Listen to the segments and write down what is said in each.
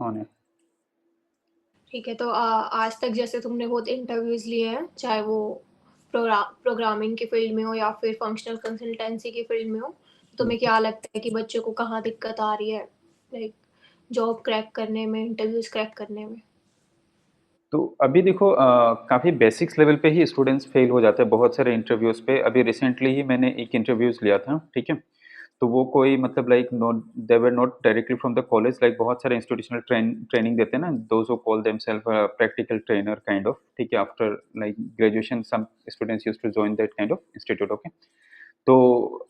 On है। ठीक है, तो आज तक जैसे तुमने बहुत इंटरव्यूज़ लिए हैं, चाहे वो प्रोग्रामिंग की फ़ील्ड में हो या फिर फंक्शनल कंसल्टेंसी की फ़ील्ड में हो, हुँ। तुम्हें क्या लगता है कि बच्चों को कहाँ दिक्कत आ रही है, लाइक जॉब क्रैक करने में, इंटरव्यूज़ क्रैक करने में? तो अभी देखो काफ़ी बेसिक्स लेवल पे ही स्टूडेंट्स फेल हो जाते हैं बहुत सारे इंटरव्यूज़ पे। अभी रिसेंटली ही मैंने एक इंटरव्यूज़ लिया था, ठीक है? तो वो कोई मतलब like not they were not directly from the college, like बहुत सारे इंस्टीट्यूशनल ट्रेनिंग देते हैं ना, those who call themselves practical trainer kind of, ठीक है? After like graduation some students used to join that kind of institute, okay? तो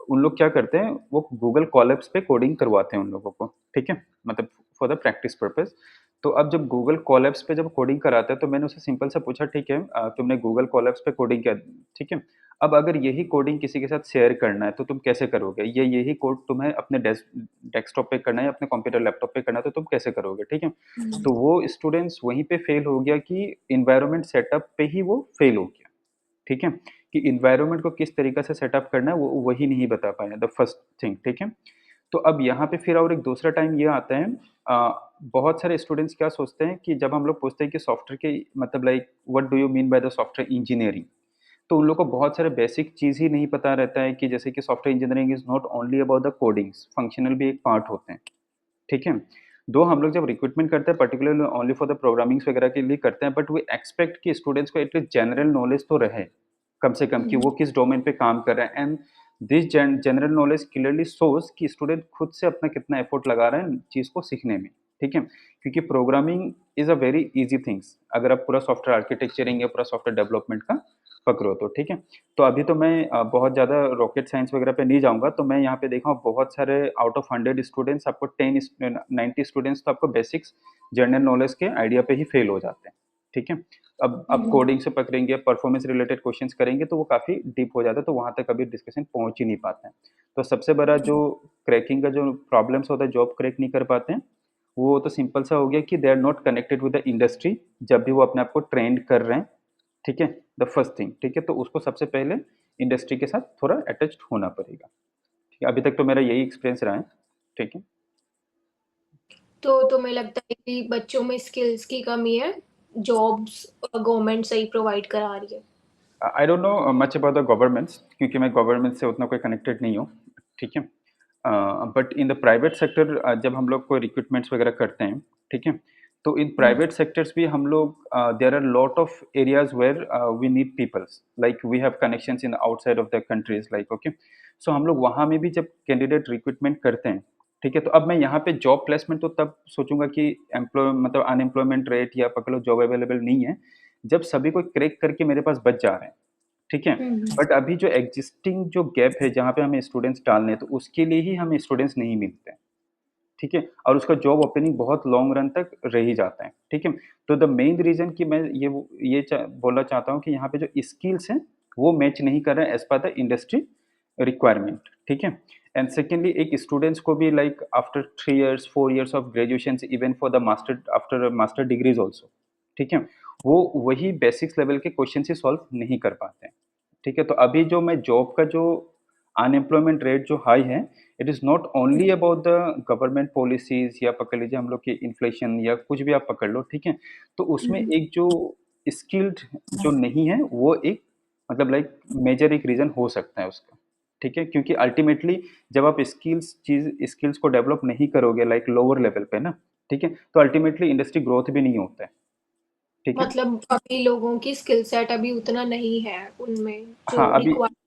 उन लोग क्या करते हैं, वो गूगल कोलैब्स पे कोडिंग करवाते हैं उन लोगों को, ठीक है? मतलब फॉर द प्रैक्टिस पर्पज़। तो अब जब गूगल कोलैब्स पे जब कोडिंग कराते हैं, तो मैंने उससे सिंपल सा पूछा, ठीक है तुमने गूगल कोलैब्स पे कोडिंग किया, ठीक है? अब अगर यही कोडिंग किसी के साथ शेयर करना है, तो तुम कैसे करोगे? या यही कोड तुम्हें अपने डेस्कटॉप पे करना है या अपने कंप्यूटर लैपटॉप पे करना है, तो तुम कैसे करोगे, ठीक है? हुँ। तो वो स्टूडेंट्स वहीं पे फेल हो गया कि एनवायरनमेंट सेटअप पे ही वो फेल हो गया। ठीक है? कि एनवायरनमेंट को किस तरीक़े से सेटअप करना है, वो वही नहीं बता पाए, द फर्स्ट थिंग, ठीक है? तो अब यहाँ पे फिर और एक दूसरा टाइम ये आता है, बहुत सारे स्टूडेंट्स क्या सोचते हैं कि जब हम लोग पूछते हैं कि सॉफ्टवेयर के मतलब like what do you mean by the software engineering? तो उन लोगों को बहुत सारे बेसिक चीज़ ही नहीं पता रहता है कि जैसे कि software engineering is not only about the codings, functional भी एक पार्ट होते हैं, ठीक है? दो हम लोग जब रिक्रूटमेंट करते हैं particularly only for the programmings वगैरह के लिए करते हैं, बट वी एक्सपेक्ट कि स्टूडेंट्स को एटलीस्ट जनरल नॉलेज तो रहे, कम से कम कि हुँ, वो किस डोमेन पे काम कर रहे हैं, and this general knowledge clearly shows कि स्टूडेंट खुद से अपना कितना एफर्ट लगा रहे हैं चीज़ को सीखने में, ठीक है? क्योंकि programming is a very easy things, अगर आप पूरा सॉफ्टवेयर आर्किटेक्चरिंग या पूरा सॉफ्टवेयर डेवलपमेंट का पकड़ो तो, ठीक है? तो अभी तो मैं बहुत ज़्यादा रॉकेट साइंस वगैरह पे नहीं जाऊँगा, तो मैं यहाँ पे देखा हूँ बहुत सारे आउट ऑफ 100 स्टूडेंट्स आपको 90 स्टूडेंट्स तो आपको बेसिक्स जनरल नॉलेज के आइडिया पे ही फेल हो जाते हैं, ठीक है? अब हुँ, कोडिंग से पकड़ेंगे, परफॉर्मेंस रिलेटेड क्वेश्चंस करेंगे तो वो काफ़ी डीप हो जाता है, तो वहाँ तक कभी डिस्कशन पहुँच ही नहीं पाते हैं। तो सबसे बड़ा जो क्रैकिंग का जो प्रॉब्लम्स होता है, जॉब क्रैक नहीं कर पाते हैं, वो तो सिंपल सा हो गया कि they are not connected with the industry, जब भी वो अपने आप को ट्रेंड कर रहे हैं, ठीक है? द फर्स्ट थिंग, ठीक है? तो उसको सबसे पहले इंडस्ट्री के साथ थोड़ा अटैच्ड होना पड़ेगा। ठीक है? अभी तक तो मेरा यही एक्सपीरियंस रहा है, ठीक है? तो तुम्हें लगता है कि बच्चों में स्किल्स की कमी है, जॉब्स गवर्नमेंट सही प्रोवाइड करा रही है? I don't know much about the governments, क्योंकि मैं गवर्नमेंट से उतना कोई कनेक्टेड नहीं हूँ, ठीक है? But in the private sector जब हम लोग कोई रिक्रूटमेंट्स वगैरह करते हैं, ठीक है? तो इन हुँ, प्राइवेट सेक्टर्स भी हम लोग there are lot of areas where we need peoples, like we have connections in outside of the countries like, okay? So हम लोग वहाँ में भी जब कैंडिडेट रिक्रूटमेंट करते हैं, ठीक है? तो अब मैं यहाँ पे जॉब प्लेसमेंट तो तब सोचूँगा कि मतलब अनएम्प्लॉयमेंट रेट या पकड़ लो जॉब अवेलेबल नहीं है, जब सभी को क्रैक करके मेरे पास बच जा रहे हैं। ठीक है? हुँ, बट अभी जो एक्जिस्टिंग जो गैप है जहाँ पे हमें स्टूडेंट्स डालने हैं, तो उसके लिए ही हमें स्टूडेंट्स नहीं मिलते हैं, ठीक है? और उसका जॉब ओपनिंग बहुत लॉन्ग रन तक रह ही जाता है, ठीक है? तो द मेन रीज़न कि मैं ये बोलना चाहता हूँ कि यहाँ पे जो स्किल्स हैं, वो मैच नहीं कर रहे हैं as per the industry requirement, ठीक है? एंड सेकंडली एक स्टूडेंट्स को भी like after 3 years, 4 years of graduations, even for the master after master degrees also, ठीक है? वो वही बेसिक्स लेवल के क्वेश्चन ही सॉल्व नहीं कर पाते हैं, ठीक है? तो अभी जो मैं जॉब का जो अनएम्प्लॉयमेंट रेट जो हाई है, it is not hmm, only about the government policies या पकड़ लीजिए हम लोग की इन्फ्लेशन या कुछ भी आप पकड़ लो, ठीक है? तो उसमें हुँ, एक जो स्किल्ड जो नहीं है, वो एक मतलब लाइक मेजर एक रीज़न हो सकता है उसका, ठीक है? क्योंकि अल्टीमेटली जब आप स्किल्स को डेवलप नहीं करोगे लाइक लोअर लेवल पे ना, ठीक है? तो अल्टीमेटली इंडस्ट्री ग्रोथ भी नहीं होता है, ठीक है? मतलब अभी लोगों की स्किल सेट अभी उतना नहीं है उनमें, हाँ, जो अभी रिक्वायरमेंट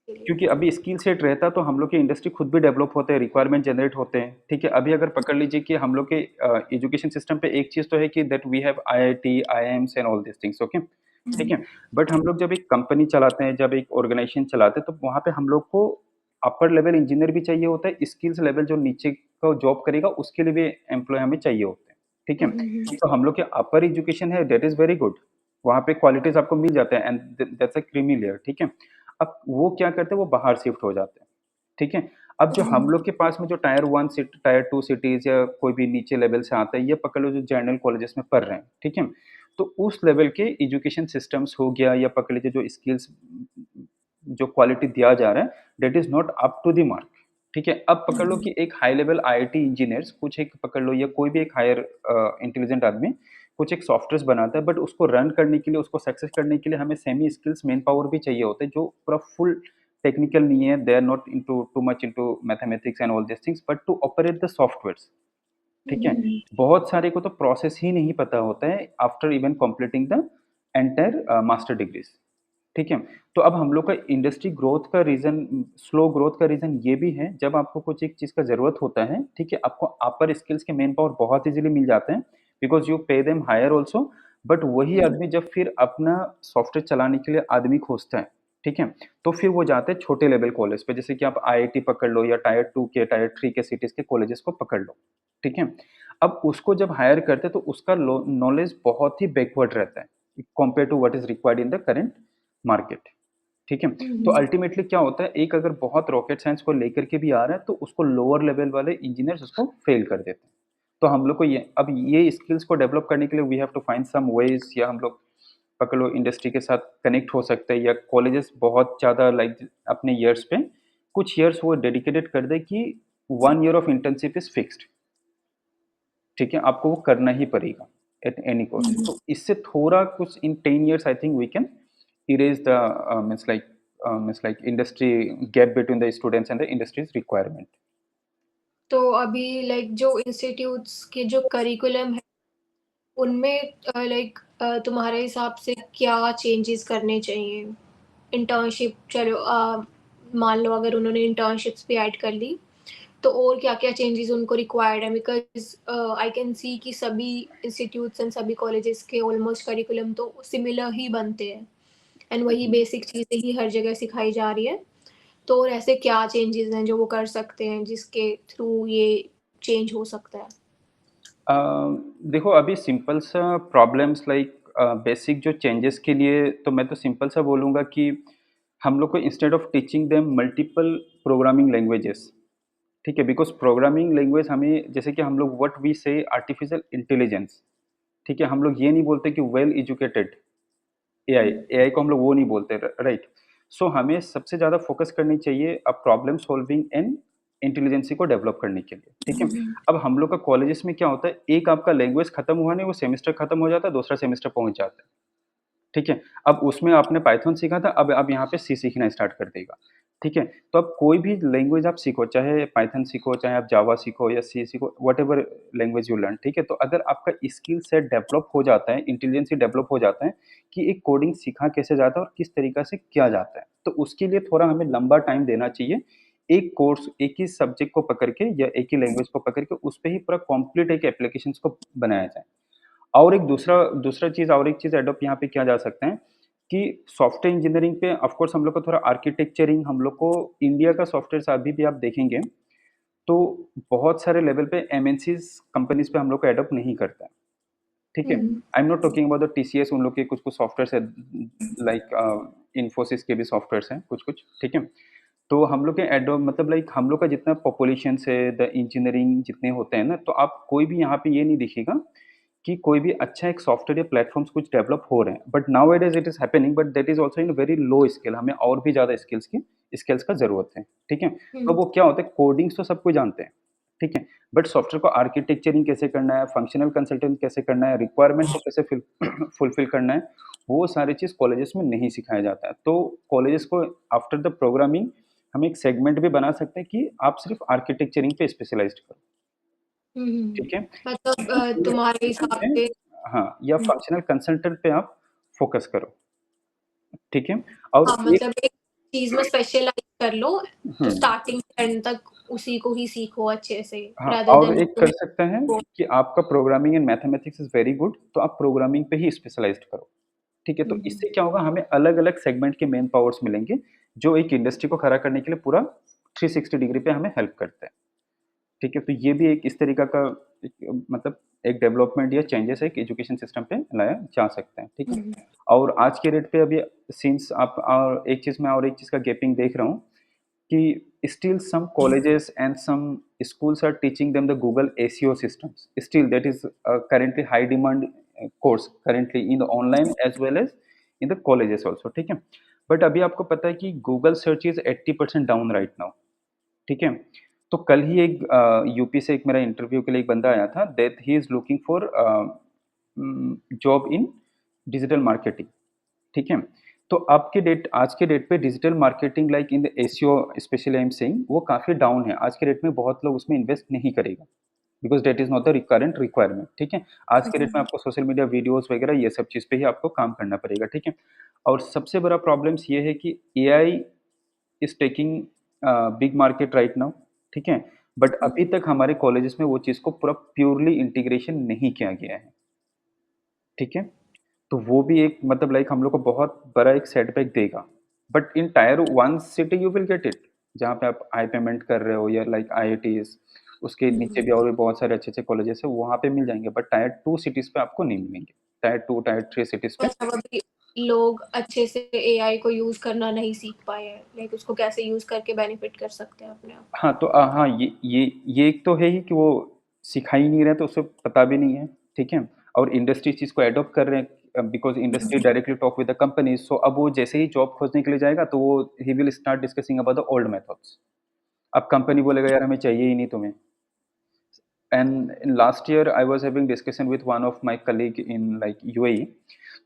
के लिए। क्योंकि अभी स्किल सेट रहता तो हम लोग की इंडस्ट्री खुद भी डेवलप होते हैं, रिक्वायरमेंट जनरेट होते हैं, ठीक है? अभी अगर पकड़ लीजिए कि हम लोग के एजुकेशन सिस्टम पे एक चीज़ तो है कि that we have IIT, IIMs and all these things, okay? ठीक हुँ, है? बट हम लोग जब एक कंपनी चलाते हैं, जब एक ऑर्गेनाइज़ेशन चलाते हैं, तो वहाँ पे हम लोग को अपर लेवल इंजीनियर भी चाहिए होता है, स्किल्स लेवल जो नीचे का जॉब करेगा उसके लिए भी एम्प्लॉयी हमें चाहिए होते हैं, ठीक है? हुँ, हुँ, तो हम लोग के अपर एजुकेशन है दैट इज़ वेरी गुड, वहाँ पे क्वालिटीज़ आपको मिल जाते हैं and that's a creamy layer, ठीक है? अब वो क्या करते हैं, वो बाहर शिफ्ट हो जाते हैं, ठीक है? अब जो हम हुँ, लोग के पास में जो टायर 1 टायर 2 सिटीज़ या कोई भी नीचे लेवल से आता है, ये पकड़ लो जो जनरल कॉलेजेस में पढ़ रहे हैं, ठीक है? तो उस लेवल के एजुकेशन सिस्टम्स हो गया या पकड़ लीजिए जो स्किल्स जो क्वालिटी दिया जा रहा है, that is not up to the mark, ठीक है? अब पकड़ लो हम्म, कि एक हाई लेवल आईआईटी इंजीनियर्स कुछ एक पकड़ लो या कोई भी एक हायर इंटेलिजेंट आदमी कुछ एक सॉफ्टवेयर्स बनाता है, बट उसको रन करने के लिए, उसको सक्सेस करने के लिए हमें सेमी स्किल्स मैन पावर भी चाहिए होते हैं, जो पूरा फुल टेक्निकल नहीं है, they are not into too much into mathematics and all this things, but to operate the softwares. ठीक है? हम्म, बहुत सारे को तो प्रोसेस ही नहीं पता होता है after even completing the entire master degrees. ठीक है? तो अब हम लोग का इंडस्ट्री ग्रोथ का रीज़न, स्लो ग्रोथ का रीज़न ये भी है, जब आपको कुछ एक चीज़ का ज़रूरत होता है, ठीक है? आपको अपर स्किल्स के मैन पावर बहुत ईज़िली मिल जाते हैं, because you pay them higher also, but वही हम्म, आदमी जब फिर अपना सॉफ्टवेयर चलाने के लिए आदमी खोजता है, ठीक है? तो फिर वो जाते हैं छोटे लेवल कॉलेज पे, जैसे कि आप आईआईटी पकड़ लो या टायर 2 के, टायर 3 के सिटीज़ के कॉलेजेस को पकड़ लो, ठीक है? अब उसको जब हायर करते हैं, तो उसका लो नॉलेज बहुत ही बैकवर्ड रहता है, compare to what is required in the current market. ठीक है? तो हम्म, अल्टीमेटली क्या होता है, एक अगर बहुत रॉकेट साइंस को लेकर के भी आ रहा है, तो उसको लोअर लेवल वाले इंजीनियर्स उसको फेल कर देते हैं। तो हम लोग को ये स्किल्स को डेवलप करने के लिए we have to find some ways, या हम लोग पकड़ लो इंडस्ट्री के साथ कनेक्ट हो सकते हैं, या कॉलेजेस बहुत ज़्यादा लाइक अपने ईयर्स पे कुछ ईयर्स वो डेडिकेटेड कर दे कि 1 year of internship is fixed. ठीक है? आपको वो करना ही पड़ेगा एट एनी कॉस्ट। हम्म। तो इससे थोड़ा कुछ in 10 years I think we can erase the means like industry gap between the students and the industry's requirement. तो अभी लाइक जो इंस्टीट्यूट्स के जो करिकुलम है उनमें लाइक तुम्हारे हिसाब से क्या चेंजेस करने चाहिए? इंटर्नशिप चलो मान लो अगर उन्होंने इंटर्नशिप्स भी ऐड कर ली तो और क्या-क्या चेंजेस उनको रिक्वायर्ड है? बिकॉज़ आई कैन सी कि सभी इंस्टीट्यूट्स एंड सभी कॉलेजेस के ऑलमोस्ट करिकुलम तो सिमिलर ही बनते हैं एंड वही Mhm. बेसिक चीज़ें ही हर जगह सिखाई जा रही है। तो और ऐसे क्या चेंजेस हैं जो वो कर सकते हैं जिसके थ्रू ये चेंज हो सकता है? अ, देखो अभी सिंपल सा प्रॉब्लम्स लाइक बेसिक जो चेंजेस के लिए तो मैं तो सिंपल सा बोलूँगा कि हम लोग को instead of teaching them multiple programming languages, ठीक है? बिकॉज़ प्रोग्रामिंग लैंग्वेज हमें, जैसे कि हम लोग व्हाट वी से आर्टिफिशियल इंटेलिजेंस, ठीक है? हम लोग ये नहीं बोलते कि वेल एजुकेटेड एआई, हुँ, एआई को हम लोग वो नहीं बोलते, राइट? सो हमें सबसे ज़्यादा फोकस करनी चाहिए प्रॉब्लम सॉल्विंग एंड इंटेलिजेंसी को डेवलप करने के लिए, ठीक है? हुँ, अब हम लोग का कॉलेजेस में क्या होता है, एक आपका लैंग्वेज खत्म हुआ नहीं, वो सेमेस्टर खत्म हो जाता है, दूसरा सेमेस्टर पहुँच जाता है। ठीक है? अब उसमें आपने पाइथन सीखा था, अब यहाँ पे सी सीखना स्टार्ट कर देगा, ठीक है? तो अब कोई भी लैंग्वेज आप सीखो, चाहे पाइथन सीखो, चाहे आप जावा सीखो या सी सीखो, व्हाटएवर लैंग्वेज यू लर्न, ठीक है? तो अगर आपका स्किल सेट डेवलप हो जाता है, इंटेलिजेंसी डेवलप हो जाता है कि एक कोडिंग सीखा कैसे जाता है और किस तरीक़ा से किया जाता है, तो उसके लिए थोड़ा हमें लंबा टाइम देना चाहिए। एक कोर्स, एक ही सब्जेक्ट को पकड़ के या एक ही लैंग्वेज को पकड़ के उस पे ही पूरा कंप्लीट एक एप्लीकेशंस को बनाया जाए। और एक दूसरा दूसरा चीज़ और एक चीज़ एडॉप्ट यहाँ पे किया जा सकता है कि सॉफ्टवेयर इंजीनियरिंग पे ऑफ कोर्स हम लोग को थोड़ा आर्किटेक्चरिंग, हम लोग को इंडिया का सॉफ्टवेयर अभी भी आप देखेंगे, तो बहुत सारे लेवल पे एमएनसीज़ कंपनीज़ पे हम लोग को एडॉप्ट नहीं करता है, ठीक है? हुँ, I am not talking about the TCS, उन लोग के कुछ-कुछ सॉफ्टवेयर्स है लाइक इन्फोसिस के भी सॉफ्टवेयर्स हैं कुछ-कुछ, ठीक है? तो हम लोग के एडो मतलब लाइक हम लोग का जितना पॉपुलेशन है, द इंजीनियरिंग जितने होते हैं ना, तो आप कोई भी यहाँ पे ये नहीं दिखेगा कि कोई भी अच्छा एक सॉफ्टवेयर या प्लेटफ़ॉर्म्स कुछ डेवलप हो रहे हैं। But nowadays it is happening, but that is also in a very low scale, हमें और भी ज़्यादा स्किल्स का ज़रूरत है, ठीक है? तो हुँ, वो क्या होता है, कोडिंग्स तो सब कोई जानते हैं, ठीक है? बट सॉफ्टवेयर को आर्किटेक्चरिंग कैसे करना है, फंक्शनल कंसल्टेंट कैसे करना है, रिक्वायरमेंट को कैसे फुलफ़िल करना है, वो सारी चीज़ कॉलेजेस में नहीं सिखाया जाता है। तो कॉलेजेस को आफ्टर द प्रोग्रामिंग हम एक सेगमेंट भी बना सकते हैं कि आप सिर्फ़ आर्किटेक्चरिंग पे स्पेशलाइज़्ड करो, हुँ, हुँ। ठीक है? मतलब या तुम्हारे फंक्शनल हिसाब से पे, हाँ, या हुँ, फंक्शनल कंसल्टेंट पे आप फ़ोकस करो, ठीक है? और हाँ, एक मतलब एक चीज़ में स्पेशलाइज़ कर लो, तो हुँ, स्टार्टिंग से एंड तक उसी को ही सीखो अच्छे से, हाँ, रादर और देन एक कर तुम्हें सकते हैं वो कि आपका programming and mathematics is very good, तो आप प्रोग्रामिंग पे ही स्पेशलाइज़्ड करो, ठीक है? हुँ, तो हुँ, इससे क्या होगा, हमें अलग-अलग सेगमेंट के मैन पावर्स मिलेंगे, जो एक इंडस्ट्री को खड़ा करने के लिए पूरा 360 डिग्री पे हमें हेल्प करते हैं। ठीक है? तो ये भी एक इस तरीका का एक मतलब एक डेवलपमेंट या चेंजेस है कि एजुकेशन सिस्टम पे लाया जा सकता है, ठीक है? हुँ, और आज के रेट पे अभी सिंस आप और एक चीज़ मैं और एक चीज़ का गैपिंग देख रहा हूँ कि still some colleges and some schools are teaching them the Google SEO systems. Still, that is currently high demand course currently in the online as well as in the colleges also, ठीक है? But अभी आपको पता है कि Google search is 80% down right now, ठीक है? तो कल ही एक यूपी से एक मेरा इंटरव्यू के लिए एक बंदा आया था that he is looking for job in digital marketing, ठीक है? तो आज के डेट पे digital marketing like in the SEO specially I am saying वो काफ़ी डाउन है। आज के डेट में बहुत लोग उसमें इन्वेस्ट नहीं करेगा because that is not the current requirement, ठीक है? आज के डेट में आपको सोशल मीडिया वीडियोज़ वगैरह ये सब चीज़ पे ही आपको काम करना पड़ेगा, ठीक है? और सबसे बड़ा प्रॉब्लम्स ये है कि AI is taking big market right now, ठीक है? बट अभी तक हमारे कॉलेजेस में वो चीज़ को पूरा प्योरली इंटीग्रेशन नहीं किया गया है, ठीक है? तो वो भी एक मतलब लाइक हम लोग को बहुत बड़ा एक सेटबैक देगा। But in tyre 1 city you will get it, जहाँ पे आप हाई पेमेंट कर रहे हो या लाइक आईआईटीज़, उसके नीचे भी और भी बहुत सारे अच्छे-अच्छे कॉलेजेस हैं, वहाँ पे मिल जाएँगे बट टायर 2 सिटीज़ पे आपको नहीं मिलेंगे। टायर 2, टायर 3 सिटीज़ पे मतलब अभी लोग अच्छे से एआई को यूज करना नहीं सीख पाए हैं, लाइक उसको कैसे यूज करके बेनिफिट कर सकते हैं अपने आप। हाँ, तो हाँ, ये एक तो है ही कि वो सिखा ही नहीं रहे तो उसे पता भी नहीं है, ठीक है? और इंडस्ट्री इस चीज़ को एडॉप्ट कर रहे हैं because industry directly talk with the companies so अब वो जैसे ही जॉब खोजने के लिए जाएगा तो वो he will start discussing about the old methods. अब कंपनी बोलेगा यार हमें चाहिए ही नहीं तुम्हें। And in last year I was having discussion with one of my colleague in like UAE.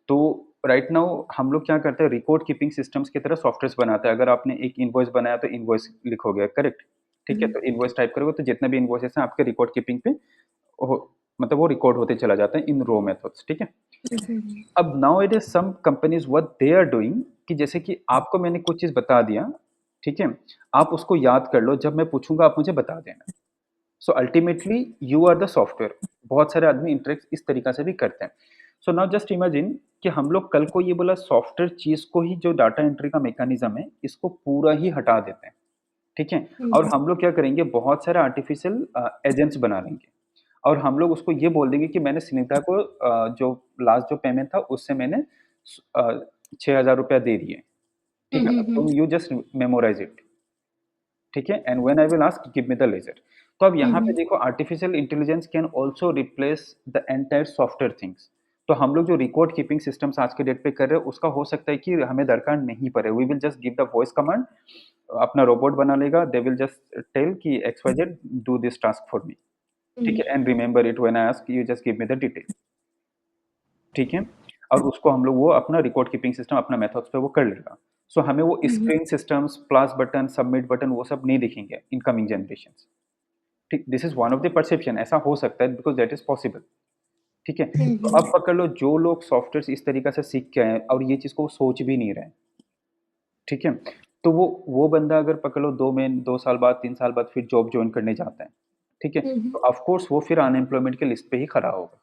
तो राइट नाउ हम लोग क्या करते हैं रिकॉर्ड कीपिंग सिस्टम्स की तरह सॉफ्टवेयर्स बनाते हैं। अगर आपने एक इनवॉइस बनाया तो इनवॉइस लिखोगे, करेक्ट? ठीक है? तो इनवॉइस टाइप करोगे तो जितने भी इनवॉइसेस हैं आपके रिकॉर्ड कीपिंग पे हो मतलब वो रिकॉर्ड होते चला जाता है इन रो मेथड्स, ठीक है? अब nowadays some companies what they are doing कि जैसे कि आपको मैंने कुछ चीज़ बता दिया, ठीक है? आप उसको याद कर लो, जब मैं पूछूँगा आप मुझे बता देना। So ultimately you are the software. बहुत सारे आदमी इंटरेक्ट इस तरीका से भी करते हैं। सो नाउ जस्ट इमेजिन कि हम लोग कल को ये बोला सॉफ्टवेयर चीज़ को ही जो डाटा एंट्री का मैकेनिज्म है, इसको पूरा ही हटा देते हैं, ठीक है? और हम लोग क्या करेंगे बहुत सारे आर्टिफिशियल एजेंट्स बना लेंगे और हम लोग उसको ये बोल देंगे कि मैंने सुनीता को जो लास्ट जो पेमेंट था उससे मैंने 6,000 रुपया दे दिए, ठीक है? अब तुम यू जस्ट मेमोराइज इट, ठीक है? And when I will ask give me the ledger. तो अब यहाँ पे देखो artificial intelligence can also replace the entire software things. तो हम लोग जो रिकॉर्ड कीपिंग सिस्टम्स आज के डेट पे कर रहे हैं उसका हो सकता है कि हमें दरकार नहीं पड़े। We will just give the voice command, अपना रोबोट बना लेगा, दे विल जस्ट टेल कि X Y Z do this task for me, ठीक है? And remember it when I ask you just give me the detail, ठीक है? और उसको हम लोग वो अपना रिकॉर्ड कीपिंग सिस्टम अपना मेथड्स पे वो कर लेगा। सो हमें वो screen systems, plus button, submit button वो सब नहीं दिखेंगे इनकमिंग जनरेशंस। ठीक, this is one of the perception ऐसा हो सकता है बिकॉज़ दैट इज़ पॉसिबल, ठीक है? तो अब पकड़ लो जो लोग सॉफ्टवेयर्स इस तरीक़ा से सीख के आए हैं और ये चीज़ को सोच भी नहीं रहे हैं, ठीक है? तो वो बंदा अगर पकड़ लो 2 साल बाद, 3 साल बाद फिर जॉब जॉइन करने जाता है, ठीक है? तो ऑफ कोर्स वो फिर अनएम्प्लॉयमेंट की लिस्ट पे ही खड़ा होगा।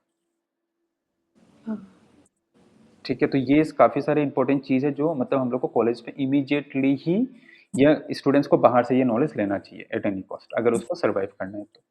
ठीक है, तो ये काफ़ी सारे इम्पोर्टेंट चीज़ है जो मतलब हम लोग को कॉलेज में इमीडिएटली ही या स्टूडेंट्स को बाहर से ये नॉलेज लेना चाहिए एट एनी कॉस्ट अगर उसको सर्वाइव करना है तो।